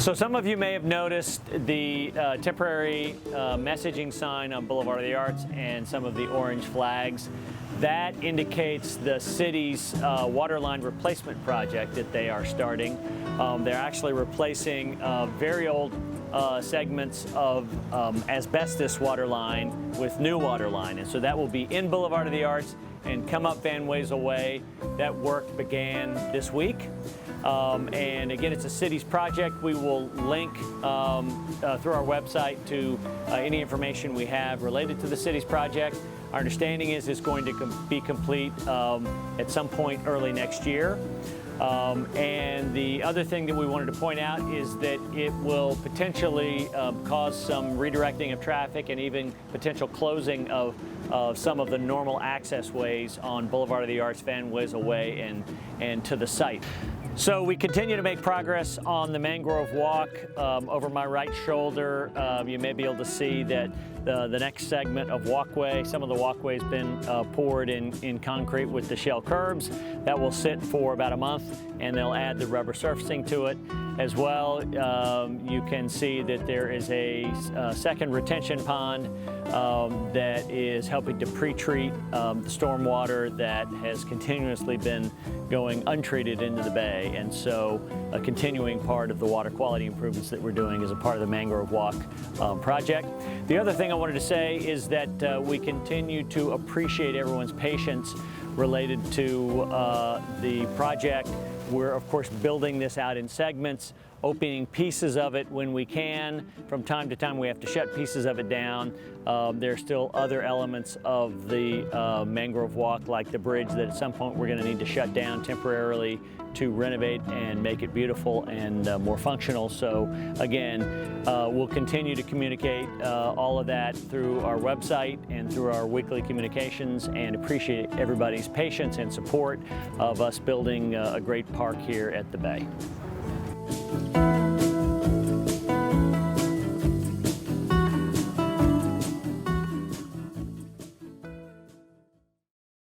So some of you may have noticed the temporary messaging sign on Boulevard of the Arts and some of the orange flags. That indicates the city's water line replacement project that they are starting. They're actually replacing very old segments of asbestos water line with new water line. And so that will be in Boulevard of the Arts and come up Van Wezel Way. That work began this week. And again, it's a city's project. We will link through our website to any information we have related to the city's project. Our understanding is it's going to be complete at some point early next year. And the other thing that we wanted to point out is that it will potentially cause some redirecting of traffic and even potential closing of some of the normal access ways on Boulevard of the Arts, Van Wezel Way, and to the site. So we continue to make progress on the Mangrove Walk. Over my right shoulder, you may be able to see that the next segment of walkway, some of the walkway's been poured in concrete with the shell curbs. That will sit for about a month, and they'll add the rubber surfacing to it. As well, you can see that there is a second retention pond that is helping to pre-treat the storm water that has continuously been going untreated into the bay. And so a continuing part of the water quality improvements that we're doing as a part of the Mangrove Walk project. The other thing I wanted to say is that we continue to appreciate everyone's patience related to the project. We're, of course, building this out in segments, opening pieces of it when we can. From time to time, we have to shut pieces of it down. There are still other elements of the Mangrove Walk, like the bridge, that at some point we're going to need to shut down temporarily to renovate and make it beautiful and more functional. So again, we'll continue to communicate all of that through our website and through our weekly communications, and appreciate everybody's patience and support of us building a great park here at the Bay.